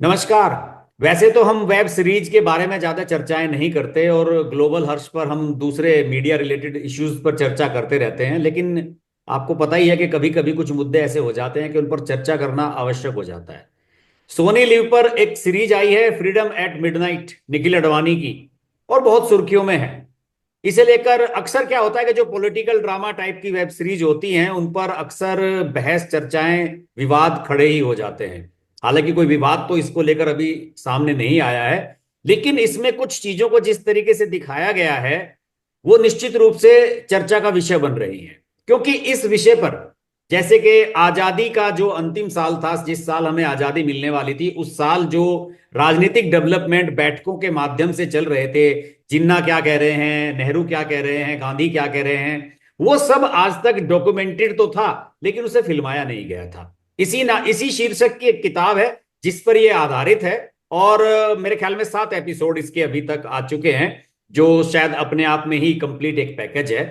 नमस्कार। वैसे तो हम वेब सीरीज के बारे में ज्यादा चर्चाएं नहीं करते और ग्लोबल हर्ष पर हम दूसरे मीडिया रिलेटेड इश्यूज पर चर्चा करते रहते हैं, लेकिन आपको पता ही है कि कभी कभी कुछ मुद्दे ऐसे हो जाते हैं कि उन पर चर्चा करना आवश्यक हो जाता है। सोनी लिव पर एक सीरीज आई है, Freedom at Midnight, Nikhil Advani की, और बहुत सुर्खियों में है। इसे लेकर अक्सर क्या होता है कि जो पॉलिटिकल ड्रामा टाइप की वेब सीरीज होती हैं उन पर अक्सर बहस, चर्चाएं, विवाद खड़े ही हो जाते हैं। हालांकि कोई विवाद तो इसको लेकर अभी सामने नहीं आया है, लेकिन इसमें कुछ चीजों को जिस तरीके से दिखाया गया है वो निश्चित रूप से चर्चा का विषय बन रही है। क्योंकि इस विषय पर, जैसे कि आजादी का जो अंतिम साल था, जिस साल हमें आजादी मिलने वाली थी, उस साल जो राजनीतिक डेवलपमेंट बैठकों के माध्यम से चल रहे थे, जिन्ना क्या कह रहे हैं, नेहरू क्या कह रहे हैं, गांधी क्या कह रहे हैं, वो सब आज तक डॉक्यूमेंटेड तो था, लेकिन उसे फिल्माया नहीं गया था। इसी शीर्षक की एक किताब है जिस पर यह आधारित है। और मेरे ख्याल में 7 एपिसोड इसके अभी तक आ चुके हैं, जो शायद अपने आप में ही कंप्लीट एक पैकेज है।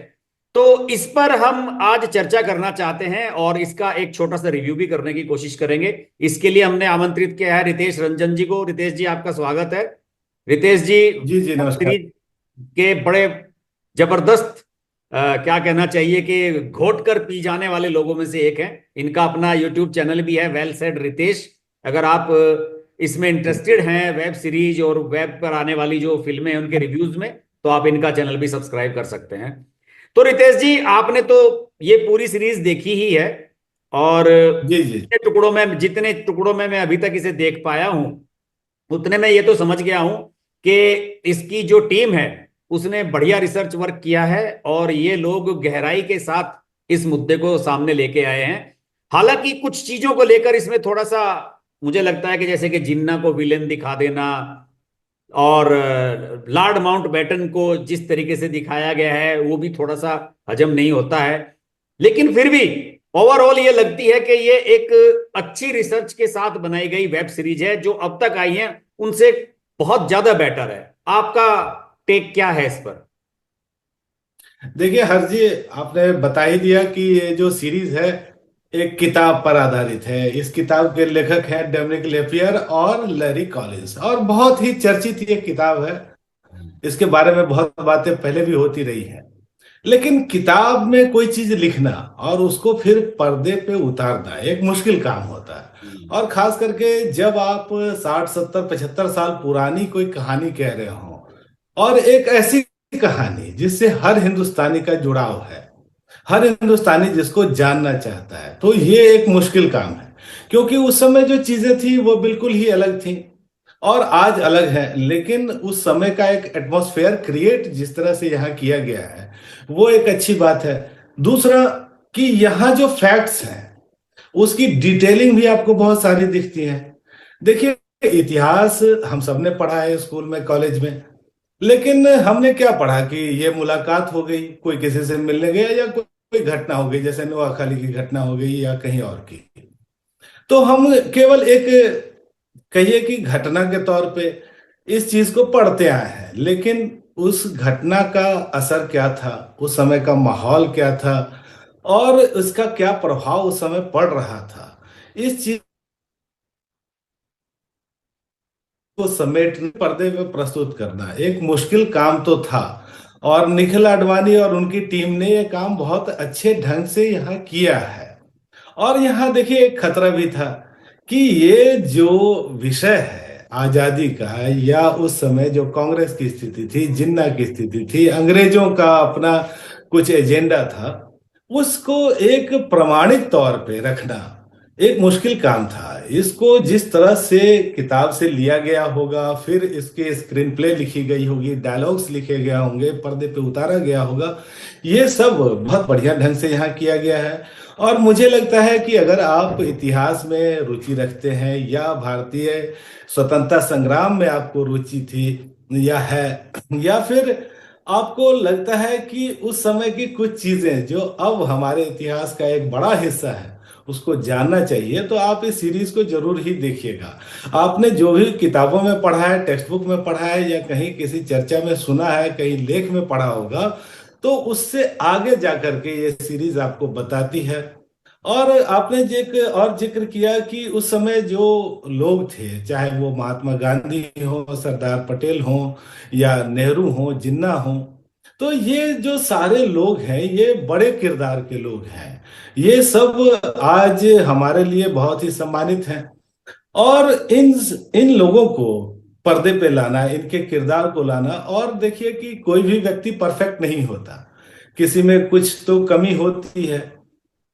तो इस पर हम आज चर्चा करना चाहते हैं और इसका एक छोटा सा रिव्यू भी करने की कोशिश करेंगे। इसके लिए हमने आमंत्रित किया है रितेश रंजन जी को। रितेश जी, आपका स्वागत है। रितेश जी जी जी नमस्कार। सीरीज के बड़े जबरदस्त, क्या कहना चाहिए कि घोट कर पी जाने वाले लोगों में से एक हैं। इनका अपना यूट्यूब चैनल भी है, वेल सेड रितेश। अगर आप इसमें इंटरेस्टेड हैं, वेब सीरीज और वेब पर आने वाली जो फिल्में हैं उनके रिव्यूज में, तो आप इनका चैनल भी सब्सक्राइब कर सकते हैं। तो रितेश जी, आपने तो ये पूरी सीरीज देखी ही है, और जी जी। जितने टुकड़ों में मैं अभी तक इसे देख पाया हूं, उतने में ये तो समझ गया हूं कि इसकी जो टीम है उसने बढ़िया रिसर्च वर्क किया है और ये लोग गहराई के साथ इस मुद्दे को सामने लेके आए हैं। हालांकि कुछ चीजों को लेकर इसमें थोड़ा सा मुझे लगता है कि जैसे कि जिन्ना को विलेन दिखा देना, और लॉर्ड माउंटबेटन को जिस तरीके से दिखाया गया है वो भी थोड़ा सा हजम नहीं होता है। लेकिन फिर भी ओवरऑल ये लगती है कि ये एक अच्छी रिसर्च के साथ बनाई गई वेब सीरीज है, जो अब तक आई है उनसे बहुत ज्यादा बेटर है। आपका टेक क्या है इस पर? देखिए हर जी, आपने बता ही दिया कि ये जो सीरीज है एक किताब पर आधारित है। इस किताब के लेखक हैं डोमिनिक लेपियर और लैरी कॉलिंस, और बहुत ही चर्चित ये किताब है। इसके बारे में बहुत बातें पहले भी होती रही हैं। लेकिन किताब में कोई चीज लिखना और उसको फिर पर्दे पे उतारना एक मुश्किल काम होता है। और खास करके जब आप 60 70 75 साल पुरानी कोई कहानी कह रहे हो, और एक ऐसी कहानी जिससे हर हिंदुस्तानी का जुड़ाव है, हर हिंदुस्तानी जिसको जानना चाहता है, तो ये एक मुश्किल काम है। क्योंकि उस समय जो चीजें थी वो बिल्कुल ही अलग थी और आज अलग है। लेकिन उस समय का एक एटमॉस्फेयर क्रिएट जिस तरह से यहाँ किया गया है, वो एक अच्छी बात है। दूसरा, कि यहाँ जो फैक्ट्स हैं उसकी डिटेलिंग भी आपको बहुत सारी दिखती है। देखिए, इतिहास हम सबने पढ़ा है स्कूल में, कॉलेज में। लेकिन हमने क्या पढ़ा कि ये मुलाकात हो गई, कोई किसी से मिलने गया, या कोई घटना हो गई जैसे नोआखाली की घटना हो गई या कहीं और की। तो हम केवल एक, कहिए कि घटना के तौर पे इस चीज को पढ़ते आए हैं। लेकिन उस घटना का असर क्या था, उस समय का माहौल क्या था, और उसका क्या प्रभाव उस समय पड़ रहा था, इस चीज को समेटने, पर्दे में प्रस्तुत करना एक मुश्किल काम तो था। और निखिल आडवाणी और उनकी टीम ने ये काम बहुत अच्छे ढंग से यहाँ किया है। और यहाँ देखिए एक खतरा भी था कि ये जो विषय है आजादी का, या उस समय जो कांग्रेस की स्थिति थी, जिन्ना की स्थिति थी, अंग्रेजों का अपना कुछ एजेंडा था, उसको एक प्रमाणित तौर पे रखना एक मुश्किल काम था। इसको जिस तरह से किताब से लिया गया होगा, फिर इसके स्क्रीन प्ले लिखी गई होगी, डायलॉग्स लिखे गए होंगे, पर्दे पे उतारा गया होगा, ये सब बहुत बढ़िया ढंग से यहाँ किया गया है। और मुझे लगता है कि अगर आप इतिहास में रुचि रखते हैं, या भारतीय स्वतंत्रता संग्राम में आपको रुचि थी या है, या फिर आपको लगता है कि उस समय की कुछ चीजें जो अब हमारे इतिहास का एक बड़ा हिस्सा है उसको जानना चाहिए, तो आप इस सीरीज को जरूर ही देखिएगा। आपने जो भी किताबों में पढ़ा है, टेक्स्ट बुक में पढ़ा है, या कहीं किसी चर्चा में सुना है, कहीं लेख में पढ़ा होगा, तो उससे आगे जाकर के ये सीरीज आपको बताती है। और आपने एक और जिक्र किया कि उस समय जो लोग थे, चाहे वो महात्मा गांधी हो, सरदार पटेल हो, या नेहरू हो, जिन्ना हो, तो ये जो सारे लोग हैं ये बड़े किरदार के लोग हैं। ये सब आज हमारे लिए बहुत ही सम्मानित हैं। और इन इन लोगों को पर्दे पे लाना, इनके किरदार को लाना, और देखिए कि कोई भी व्यक्ति परफेक्ट नहीं होता, किसी में कुछ तो कमी होती है।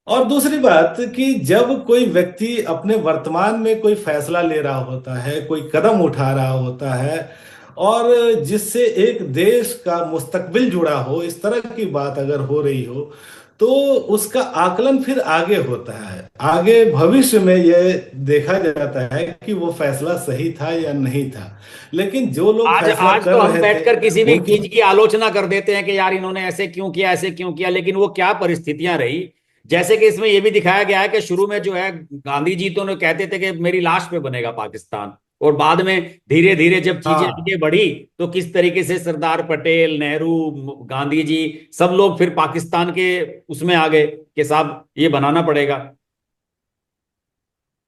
और दूसरी बात कि जब कोई व्यक्ति अपने वर्तमान में कोई फैसला ले रहा होता है, कोई कदम उठा रहा होता है, और जिससे एक देश का मुस्तकबिल जुड़ा हो, इस तरह की बात अगर हो रही हो, तो उसका आकलन फिर आगे होता है। आगे भविष्य में यह देखा जाता है कि वो फैसला सही था या नहीं था। लेकिन जो लोग आज फैसला आज कर तो हम रहे थे बैठकर किसी भी उनकी। चीज की आलोचना कर देते हैं कि यार इन्होंने ऐसे क्यों किया, ऐसे क्यों किया, लेकिन वो क्या परिस्थितियां रही। जैसे कि इसमें यह भी दिखाया गया है कि शुरू में जो है गांधी जी तो ने कहते थे कि मेरी लाश पे बनेगा पाकिस्तान, और बाद में धीरे धीरे जब चीजें हाँ, आगे बढ़ी तो किस तरीके से सरदार पटेल, नेहरू, गांधी जी, सब लोग फिर पाकिस्तान के उसमें आ गए कि साहब ये बनाना पड़ेगा।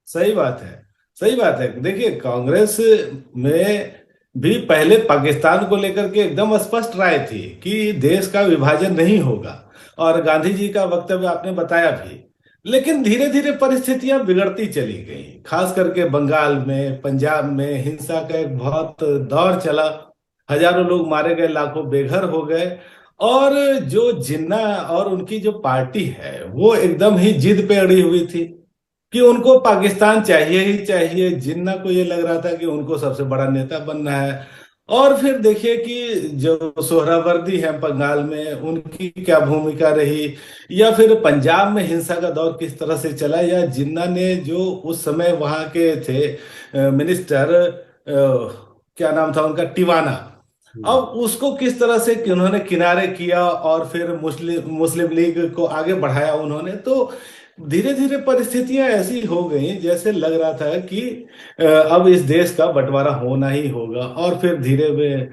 सही बात है। सही बात है। देखिए, कांग्रेस में भी पहले पाकिस्तान को लेकर के एकदम स्पष्ट राय थी कि देश का विभाजन नहीं होगा, और गांधी जी का वक्तव्य आपने बताया भी। लेकिन धीरे धीरे परिस्थितियां बिगड़ती चली गई, खास करके बंगाल में, पंजाब में हिंसा का एक बहुत दौर चला। हजारों लोग मारे गए, लाखों बेघर हो गए। और जो जिन्ना और उनकी जो पार्टी है वो एकदम ही जिद पे अड़ी हुई थी कि उनको पाकिस्तान चाहिए ही चाहिए। जिन्ना को ये लग रहा था कि उनको सबसे बड़ा नेता बनना है। और फिर देखिए कि जो सोहरावर्दी है बंगाल में, उनकी क्या भूमिका रही, या फिर पंजाब में हिंसा का दौर किस तरह से चला, या जिन्ना ने जो उस समय वहां के थे मिनिस्टर, क्या नाम था उनका, टिवाना, अब उसको किस तरह से कि उन्होंने किनारे किया, और फिर मुस्लिम मुस्लिम लीग को आगे बढ़ाया उन्होंने। तो धीरे धीरे परिस्थितियां ऐसी हो गई जैसे लग रहा था कि अब इस देश का बंटवारा होना ही होगा। और फिर धीरे में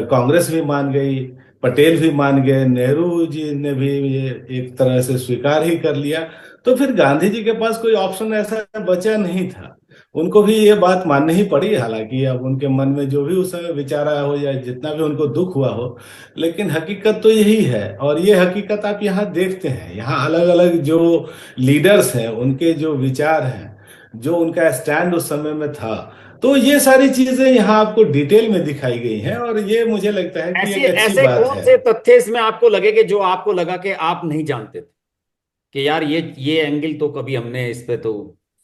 कांग्रेस भी मान गई, पटेल भी मान गए, नेहरू जी ने भी ये एक तरह से स्वीकार ही कर लिया। तो फिर गांधी जी के पास कोई ऑप्शन ऐसा बचा नहीं था, उनको भी ये बात माननी ही पड़ी। हालांकि अब उनके मन में जो भी उस समय विचार आया हो, या जितना भी उनको दुख हुआ हो, लेकिन हकीकत तो यही है। और ये हकीकत आप यहाँ देखते हैं, यहाँ अलग अलग जो लीडर्स हैं उनके जो विचार हैं, जो उनका स्टैंड उस समय में था, तो ये सारी चीजें यहाँ आपको डिटेल में दिखाई गई हैं। और ये मुझे लगता है कि ऐसे एक अच्छी ऐसे बात कौन है। से तथ्य इसमें आपको लगे कि जो आपको लगा कि आप नहीं जानते थे कि यार ये एंगल तो कभी हमने इस पे तो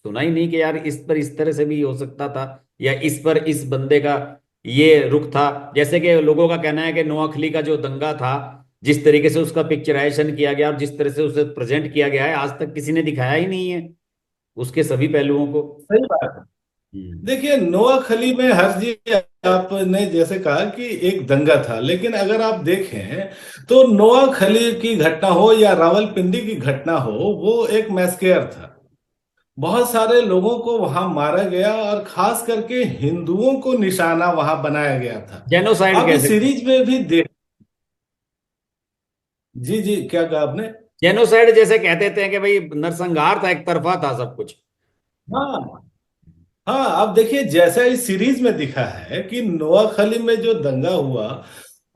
सुना ही नहीं कि यार इस पर इस तरह से भी हो सकता था, या इस पर इस बंदे का ये रुख था। जैसे कि लोगों का कहना है कि नोआखली का जो दंगा था, जिस तरीके से उसका पिक्चराइजेशन किया गया और जिस तरह से उसे प्रेजेंट किया गया है, आज तक किसी ने दिखाया ही नहीं है उसके सभी पहलुओं को। सही बात है। हम्म। देखिए, नोआ खली में हर जी, आपने जैसे कहा कि एक दंगा था, लेकिन अगर आप देखें तो नोआ खली की घटना हो या रावलपिंडी की घटना हो, वो एक मैस्केयर था। बहुत सारे लोगों को वहां मारा गया, और खास करके हिंदुओं को निशाना वहां बनाया गया था। जेनोसाइड आप कह इस सकते हैं। सीरीज में भी देख। जी जी, क्या कहा आपने? जेनोसाइड जैसे कहते थे कि भाई नरसंहार था, एक तरफा था सब कुछ। हाँ, हाँ, आप देखिए जैसा इस सीरीज में दिखा है कि नोआखली में जो दंगा हुआ,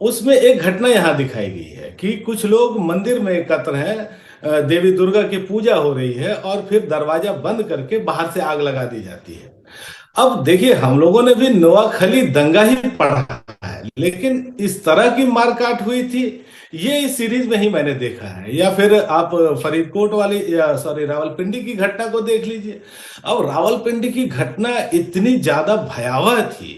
उसमें एक घटना यहाँ दिखाई गई है कि कुछ लोग मंदिर में एकत्र हैं, देवी दुर्गा की पूजा हो रही है, और फिर दरवाजा बंद करके बाहर से आग लगा दी जाती है। अब देखिए, हम लोगों ने भी नोआखली दंगा ही पढ़ा है, लेकिन इस तरह की मारकाट हुई थी, ये इस सीरीज में ही मैंने देखा है। या फिर आप फरीदकोट वाली, या सॉरी, रावलपिंडी की घटना को देख लीजिए। अब रावलपिंडी की घटना इतनी ज्यादा भयावह थी,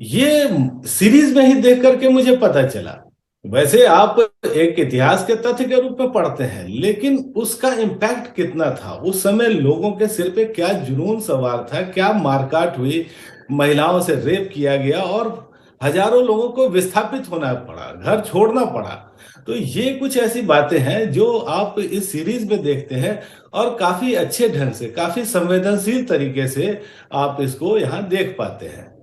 ये सीरीज में ही देख करके मुझे पता चला। वैसे आप एक इतिहास के तथ्य के रूप में पढ़ते हैं, लेकिन उसका इम्पैक्ट कितना था, उस समय लोगों के सिर पे क्या जुनून सवार था, क्या मारकाट हुई, महिलाओं से रेप किया गया, और हजारों लोगों को विस्थापित होना पड़ा, घर छोड़ना पड़ा। तो ये कुछ ऐसी बातें हैं जो आप इस सीरीज में देखते हैं, और काफी अच्छे ढंग से, काफी संवेदनशील तरीके से आप इसको यहाँ देख पाते हैं।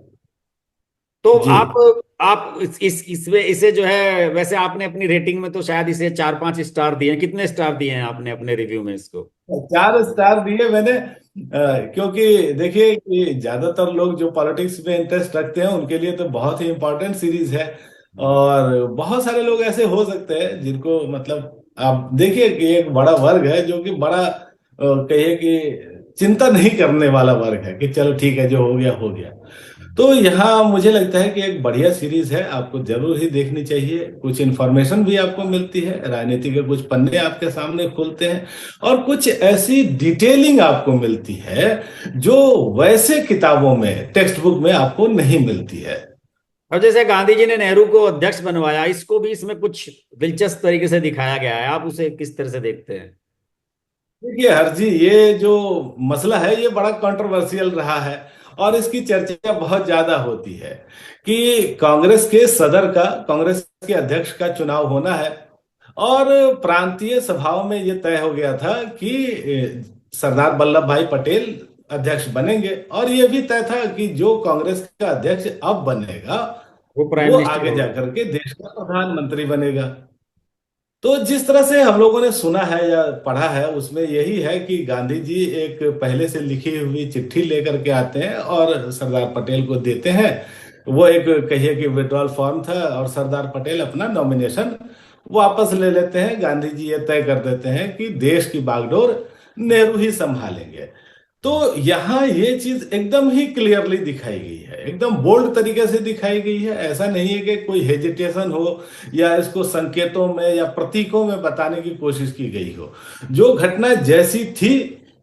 तो आप जी। आप इसमें इसे जो है, वैसे आपने अपनी रेटिंग में तो शायद इसे 4-5 स्टार दिए हैं। कितने स्टार दिए हैं आपने अपने रिव्यू में इसको? 4 स्टार दिए मैंने। क्योंकि देखिए कि ज्यादातर लोग जो पॉलिटिक्स में इंटरेस्ट रखते हैं उनके लिए तो बहुत ही इंपॉर्टेंट सीरीज है। और बहुत सारे लोग ऐसे हो सकते हैं जिनको मतलब आप देखिए कि एक बड़ा वर्ग है जो कि बड़ा कहिए कि चिंता नहीं करने वाला वर्ग है कि चलो ठीक है, जो हो गया हो गया। तो यहाँ मुझे लगता है कि एक बढ़िया सीरीज है, आपको जरूर ही देखनी चाहिए। कुछ इन्फॉर्मेशन भी आपको मिलती है, राजनीति के कुछ पन्ने आपके सामने खुलते हैं, और कुछ ऐसी डिटेलिंग आपको मिलती है जो वैसे किताबों में, टेक्स्ट बुक में आपको नहीं मिलती है। और जैसे गांधी जी ने नेहरू को अध्यक्ष बनवाया, इसको भी इसमें कुछ दिलचस्प तरीके से दिखाया गया है। आप उसे किस तरह से देखते हैं? देखिए हर जी, ये जो मसला है ये बड़ा कंट्रोवर्शियल रहा है, और इसकी चर्चा बहुत ज्यादा होती है कि कांग्रेस के सदर का, कांग्रेस के अध्यक्ष का चुनाव होना है। और प्रांतीय सभाओं में ये तय हो गया था कि सरदार वल्लभ भाई पटेल अध्यक्ष बनेंगे, और ये भी तय था कि जो कांग्रेस का अध्यक्ष अब बनेगा वो प्राइम वो मिनिस्टर आगे होगा। जाकर के देश का प्रधानमंत्री बनेगा। तो जिस तरह से हम लोगों ने सुना है या पढ़ा है उसमें यही है कि गांधी जी एक पहले से लिखी हुई चिट्ठी लेकर के आते हैं और सरदार पटेल को देते हैं। वो एक कहिए कि विड्रॉल फॉर्म था, और सरदार पटेल अपना नॉमिनेशन वापस ले लेते हैं। गांधी जी ये तय कर देते हैं कि देश की बागडोर नेहरू ही संभालेंगे। तो यहाँ ये चीज एकदम ही क्लियरली दिखाई गई है, एकदम बोल्ड तरीके से दिखाई गई है। ऐसा नहीं है कि कोई हेजिटेशन हो या इसको संकेतों में या प्रतीकों में बताने की कोशिश की गई हो। जो घटना जैसी थी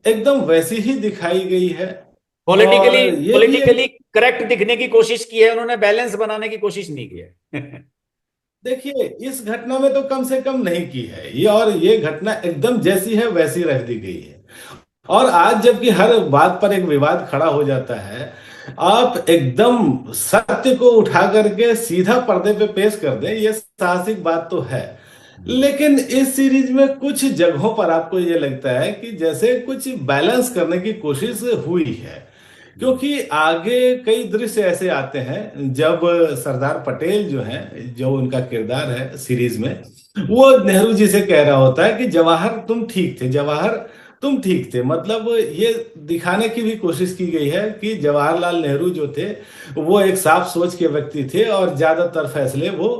एकदम वैसी ही दिखाई गई है। और पॉलिटिकली ये भी एक, पॉलिटिकली करेक्ट दिखने की कोशिश की है उन्होंने, बैलेंस बनाने की कोशिश नहीं की है। देखिए इस घटना में तो कम से कम नहीं की है ये, और ये घटना एकदम जैसी है वैसी रख दी गई है। और आज जबकि हर बात पर एक विवाद खड़ा हो जाता है, आप एकदम सत्य को उठा करके सीधा पर्दे पे पेश कर दें, ये साहसिक बात तो है। लेकिन इस सीरीज में कुछ जगहों पर आपको ये लगता है कि जैसे कुछ बैलेंस करने की कोशिश हुई है। क्योंकि आगे कई दृश्य ऐसे आते हैं जब सरदार पटेल जो हैं, जो उनका किरदार है सीरीज में, वो नेहरू जी से कह रहा होता है कि जवाहर तुम ठीक थे, जवाहर तुम ठीक थे। मतलब ये दिखाने की भी कोशिश की गई है कि जवाहरलाल नेहरू जो थे वो एक साफ सोच के व्यक्ति थे, और ज्यादातर फैसले वो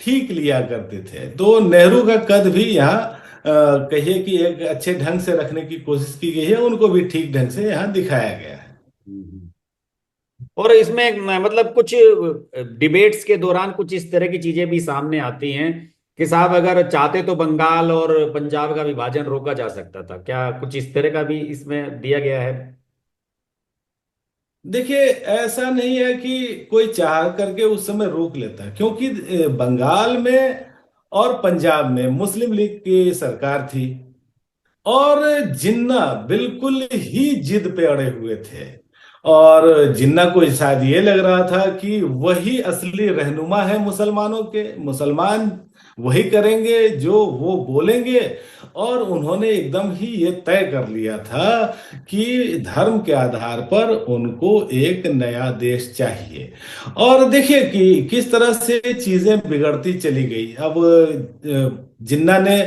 ठीक लिया करते थे। तो नेहरू का कद भी यहाँ कहिए कि एक अच्छे ढंग से रखने की कोशिश की गई है, उनको भी ठीक ढंग से यहाँ दिखाया गया है। और इसमें मतलब कुछ डिबेट्स के दौरान कुछ इस तरह की चीजें भी सामने आती हैं कि साहब अगर चाहते तो बंगाल और पंजाब का विभाजन रोका जा सकता था। क्या कुछ इस तरह का भी इसमें दिया गया है? देखिए ऐसा नहीं है कि कोई चाह करके उस समय रोक लेता, क्योंकि बंगाल में और पंजाब में मुस्लिम लीग की सरकार थी, और जिन्ना बिल्कुल ही जिद पे अड़े हुए थे। और जिन्ना को शायद ये लग रहा था कि वही असली रहनुमा है मुसलमानों के, मुसलमान वही करेंगे जो वो बोलेंगे। और उन्होंने एकदम ही ये तय कर लिया था कि धर्म के आधार पर उनको एक नया देश चाहिए। और देखिए कि किस तरह से चीजें बिगड़ती चली गई। अब जिन्ना ने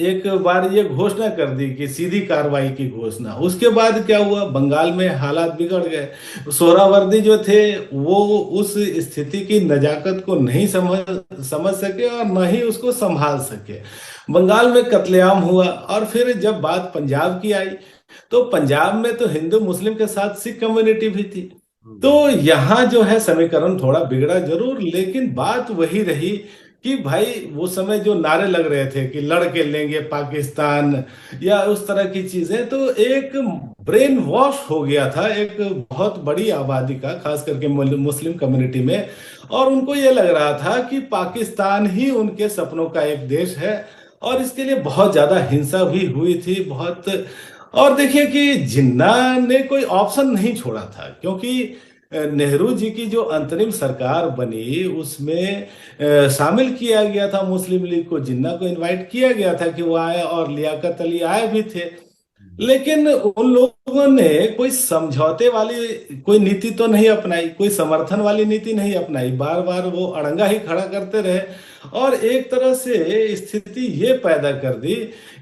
एक बार ये घोषणा कर दी कि सीधी कार्रवाई की घोषणा, उसके बाद क्या हुआ, बंगाल में हालात बिगड़ गए। सोहरावर्दी जो थे वो उस स्थिति की नजाकत को नहीं समझ समझ सके और न ही उसको संभाल सके। बंगाल में कत्लेआम हुआ। और फिर जब बात पंजाब की आई तो पंजाब में तो हिंदू मुस्लिम के साथ सिख कम्युनिटी भी थी। तो यहाँ जो है समीकरण थोड़ा बिगड़ा जरूर, लेकिन बात वही रही कि भाई वो समय जो नारे लग रहे थे कि लड़के लेंगे पाकिस्तान या उस तरह की चीजें, तो एक ब्रेन वॉश हो गया था एक बहुत बड़ी आबादी का, खास करके मुस्लिम कम्युनिटी में। और उनको ये लग रहा था कि पाकिस्तान ही उनके सपनों का एक देश है, और इसके लिए बहुत ज्यादा हिंसा भी हुई थी बहुत। और देखिए कि जिन्ना ने कोई ऑप्शन नहीं छोड़ा था, क्योंकि नेहरू जी की जो अंतरिम सरकार बनी उसमें शामिल किया गया था मुस्लिम लीग को, जिन्ना को इनवाइट किया गया था कि वो आए, और लियाकत अली आए भी थे। लेकिन उन लोगों ने कोई समझौते वाली कोई नीति तो नहीं अपनाई, कोई समर्थन वाली नीति नहीं अपनाई, बार बार वो अड़ंगा ही खड़ा करते रहे। और एक तरह से स्थिति ये पैदा कर दी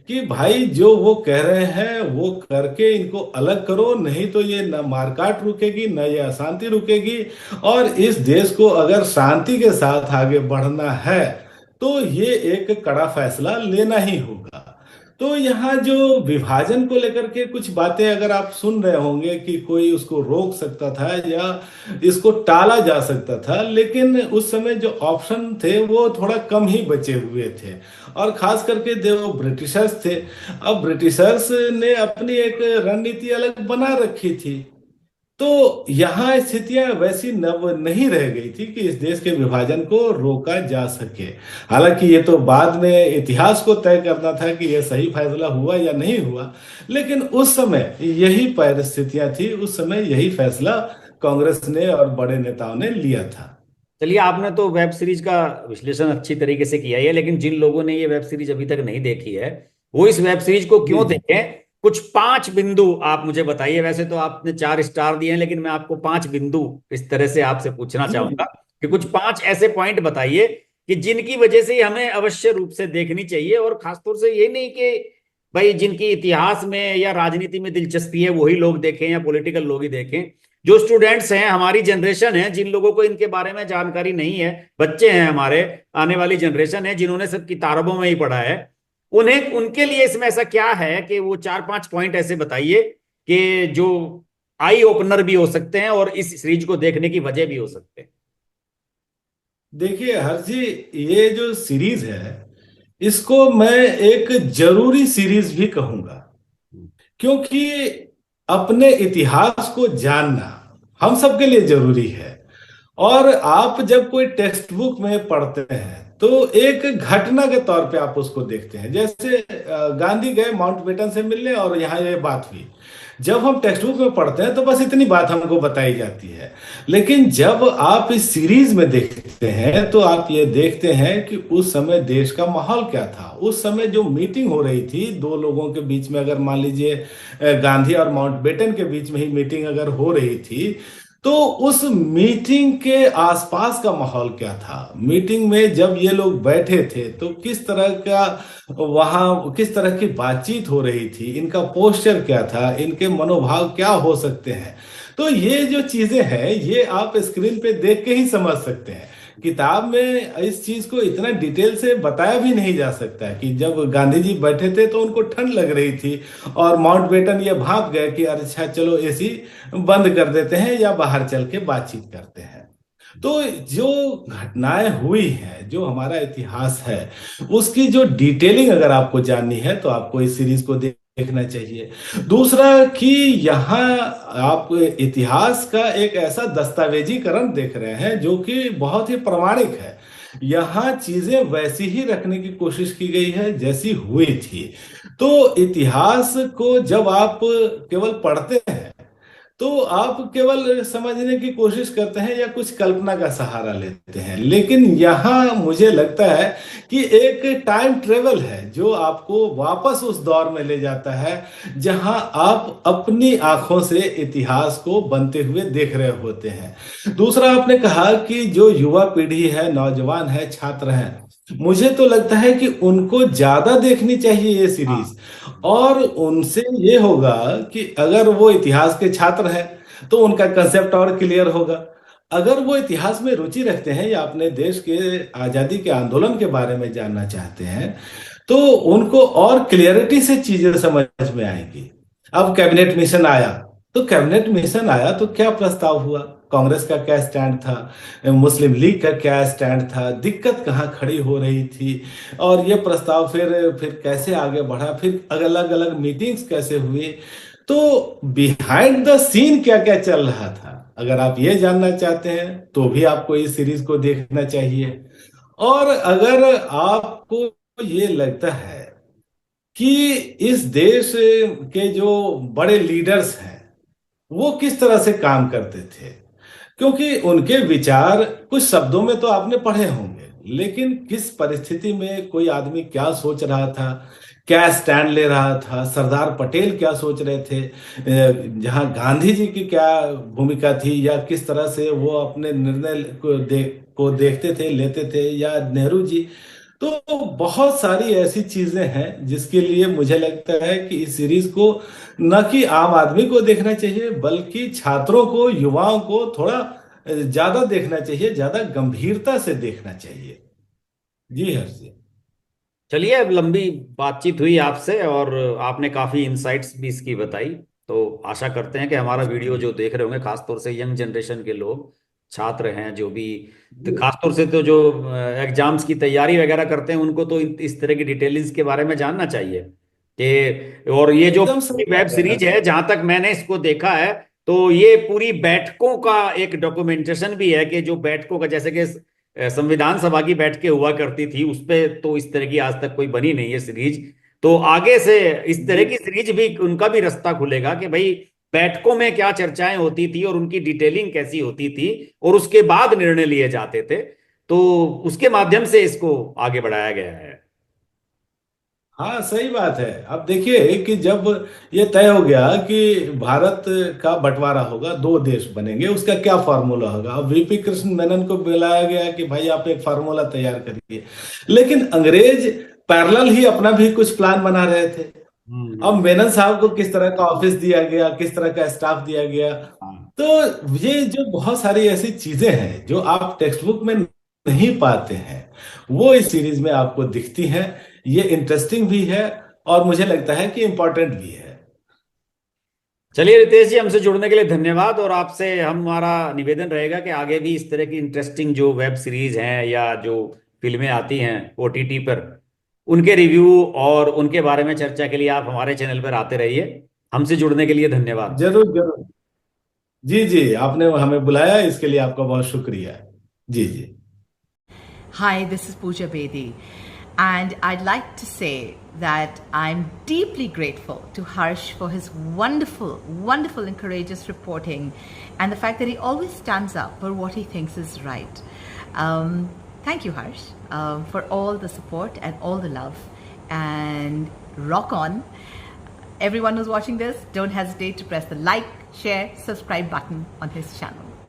कि भाई जो वो कह रहे हैं वो करके इनको अलग करो, नहीं तो ये न मारकाट रुकेगी न ये अशांति रुकेगी। और इस देश को अगर शांति के साथ आगे बढ़ना है तो ये एक कड़ा फैसला लेना ही होगा। तो यहाँ जो विभाजन को लेकर के कुछ बातें अगर आप सुन रहे होंगे कि कोई उसको रोक सकता था या इसको टाला जा सकता था, लेकिन उस समय जो ऑप्शन थे वो थोड़ा कम ही बचे हुए थे। और खास करके जो ब्रिटिशर्स थे, अब ब्रिटिशर्स ने अपनी एक रणनीति अलग बना रखी थी। तो यहाँ स्थितियां वैसी नव नहीं रह गई थी कि इस देश के विभाजन को रोका जा सके। हालांकि ये तो बाद में इतिहास को तय करना था कि यह सही फैसला हुआ या नहीं हुआ, लेकिन उस समय यही परिस्थितियां थी, उस समय यही फैसला कांग्रेस ने और बड़े नेताओं ने लिया था। चलिए, आपने तो वेब सीरीज का विश्लेषण अच्छी तरीके से किया है, लेकिन जिन लोगों ने ये वेब सीरीज अभी तक नहीं देखी है वो इस वेब सीरीज को जी क्यों जी। देखें? कुछ 5 बिंदु आप मुझे बताइए। वैसे तो आपने 4 स्टार दिए हैं, लेकिन मैं आपको 5 बिंदु इस तरह से आपसे पूछना जी जी। चाहूंगा कि कुछ 5 ऐसे पॉइंट बताइए कि जिनकी वजह से हमें अवश्य रूप से देखनी चाहिए। और खासतौर से ये नहीं कि भाई जिनकी इतिहास में या राजनीति में दिलचस्पी है वही लोग देखें या पॉलिटिकल लोग ही देखें। जो स्टूडेंट्स हैं, हमारी जनरेशन है, जिन लोगों को इनके बारे में जानकारी नहीं है, बच्चे हैं हमारे, आने वाली जनरेशन है जिन्होंने सब किताबों में ही पढ़ा है, उन्हें उनके लिए इसमें ऐसा क्या है कि वो 4-5 पॉइंट ऐसे बताइए कि जो आई ओपनर भी हो सकते हैं और इस सीरीज को देखने की वजह भी हो सकते हैं। देखिए हर्षी, ये जो सीरीज है इसको मैं एक जरूरी सीरीज भी कहूंगा, क्योंकि अपने इतिहास को जानना हम सबके लिए जरूरी है। और आप जब कोई टेक्स्ट बुक में पढ़ते हैं तो एक घटना के तौर पे आप उसको देखते हैं। जैसे गांधी गए माउंटबेटन से मिलने और यहाँ ये बात हुई। जब हम टेक्स्ट बुक में पढ़ते हैं तो बस इतनी बात हमको बताई जाती है। लेकिन जब आप इस सीरीज में देखते हैं तो आप ये देखते हैं कि उस समय देश का माहौल क्या था। उस समय जो मीटिंग हो रही थी दो लोगों के बीच में, अगर मान लीजिए गांधी और माउंटबेटन के बीच में ही मीटिंग अगर हो रही थी, तो उस मीटिंग के आसपास का माहौल क्या था। मीटिंग में जब ये लोग बैठे थे तो किस तरह का वहां किस तरह की बातचीत हो रही थी, इनका पोस्चर क्या था, इनके मनोभाव क्या हो सकते हैं। तो ये जो चीजें हैं ये आप स्क्रीन पे देख के ही समझ सकते हैं। किताब में इस चीज को इतना डिटेल से बताया भी नहीं जा सकता है कि जब गांधी जी बैठे थे तो उनको ठंड लग रही थी और माउंटबेटन ये भाप गए कि अच्छा चलो एसी बंद कर देते हैं या बाहर चल के बातचीत करते हैं। तो जो घटनाएं हुई हैं, जो हमारा इतिहास है, उसकी जो डिटेलिंग अगर आपको जाननी है तो आपको इस सीरीज को देखना चाहिए। दूसरा कि यहाँ आप इतिहास का एक ऐसा दस्तावेजीकरण देख रहे हैं जो कि बहुत ही प्रामाणिक है। यहाँ चीजें वैसी ही रखने की कोशिश की गई है जैसी हुई थी। तो इतिहास को जब आप केवल पढ़ते हैं तो आप केवल समझने की कोशिश करते हैं या कुछ कल्पना का सहारा लेते हैं। लेकिन यहाँ मुझे लगता है कि एक टाइम ट्रेवल है जो आपको वापस उस दौर में ले जाता है जहाँ आप अपनी आंखों से इतिहास को बनते हुए देख रहे होते हैं। दूसरा, आपने कहा कि जो युवा पीढ़ी है, नौजवान है, छात्र हैं, मुझे तो लगता है कि उनको ज्यादा देखनी चाहिए ये सीरीज। और उनसे ये होगा कि अगर वो इतिहास के छात्र हैं तो उनका कंसेप्ट और क्लियर होगा। अगर वो इतिहास में रुचि रखते हैं या अपने देश के आजादी के आंदोलन के बारे में जानना चाहते हैं तो उनको और क्लियरिटी से चीजें समझ में आएंगी। अब कैबिनेट मिशन आया, तो कैबिनेट मिशन आया तो क्या प्रस्ताव हुआ, कांग्रेस का क्या स्टैंड था, मुस्लिम लीग का क्या स्टैंड था, दिक्कत कहाँ खड़ी हो रही थी, और ये प्रस्ताव फिर कैसे आगे बढ़ा, फिर अलग अलग मीटिंग्स कैसे हुई। तो बिहाइंड द सीन क्या क्या चल रहा था, अगर आप ये जानना चाहते हैं तो भी आपको इस सीरीज को देखना चाहिए। और अगर आपको ये लगता है कि इस देश के जो बड़े लीडर्स हैं वो किस तरह से काम करते थे, क्योंकि उनके विचार कुछ शब्दों में तो आपने पढ़े होंगे, लेकिन किस परिस्थिति में कोई आदमी क्या सोच रहा था, क्या स्टैंड ले रहा था, सरदार पटेल क्या सोच रहे थे, जहां गांधी जी की क्या भूमिका थी, या किस तरह से वो अपने निर्णय को देखते थे, लेते थे, या नेहरू जी। तो बहुत सारी ऐसी चीजें हैं जिसके लिए मुझे लगता है कि इस सीरीज को न कि आम आदमी को देखना चाहिए, बल्कि छात्रों को, युवाओं को थोड़ा ज्यादा देखना चाहिए, ज्यादा गंभीरता से देखना चाहिए। जी हर्ष जी। चलिए, अब लंबी बातचीत हुई आपसे और आपने काफी इंसाइट्स भी इसकी बताई। तो आशा करते हैं कि हमारा वीडियो जो देख रहे होंगे, खासतौर से यंग जनरेशन के लोग, छात्र हैं जो भी, तो खासतौर से तो जो एग्जाम्स की तैयारी वगैरह करते हैं, उनको तो इस तरह की डिटेल्स के बारे में जानना चाहिए कि, और ये जो एकदम सही वेब बात है सीरीज हर्ष है, जी। जहां तक मैंने इसको देखा है, तो ये पूरी बैठकों का एक डॉक्यूमेंटेशन भी है, कि जो बैठकों का, जैसे कि संविधान सभा की बैठकें हुआ करती थी, उस पे तो इस तरह की आज तक कोई बनी नहीं है सीरीज। तो आगे से इस तरह जी की सीरीज भी, उनका भी रास्ता खुलेगा कि भाई बैठकों में क्या चर्चाएं होती थी और उनकी डिटेलिंग कैसी होती थी, और उसके बाद निर्णय लिए जाते थे। तो उसके माध्यम से इसको आगे बढ़ाया गया है। हाँ, सही बात है। अब देखिए कि जब ये तय हो गया कि भारत का बंटवारा होगा, दो देश बनेंगे, उसका क्या फार्मूला होगा, अब वीपी कृष्ण मेनन को बुलाया गया कि भाई आप एक फार्मूला तैयार करिए। लेकिन अंग्रेज पैरेलल ही अपना भी कुछ प्लान बना रहे थे। अब हम्म। मेनन साहब को किस तरह का ऑफिस दिया गया, किस तरह का स्टाफ दिया गया। हाँ। तो ये जो बहुत सारी ऐसी चीजें हैं जो आप टेक्स्ट बुक में नहीं पाते हैं, वो इस सीरीज में आपको दिखती हैं। ये इंटरेस्टिंग भी है, और मुझे लगता है कि इम्पोर्टेंट भी है। चलिए रितेश जी, हमसे जुड़ने के लिए धन्यवाद। और आपसे हमारा निवेदन रहेगा कि आगे भी इस तरह की इंटरेस्टिंग जो वेब सीरीज हैं या जो फिल्में आती हैं ओटीटी पर, उनके रिव्यू और उनके बारे में चर्चा के लिए आप हमारे चैनल पर आते रहिए। हमसे जुड़ने के लिए धन्यवाद। जरूर जरूर। जी जी, आपने हमें बुलाया, इसके लिए आपका बहुत शुक्रिया। जी जी। Hi, this is Pooja Bedi, and I'd like to say that I'm deeply grateful to Harsh for his wonderful, wonderful and courageous reporting, and the fact that he always stands up for what he thinks is right. Thank you, Harsh, for all the support and all the love, and rock on. Everyone who's watching this, don't hesitate to press the like, share, subscribe button on his channel.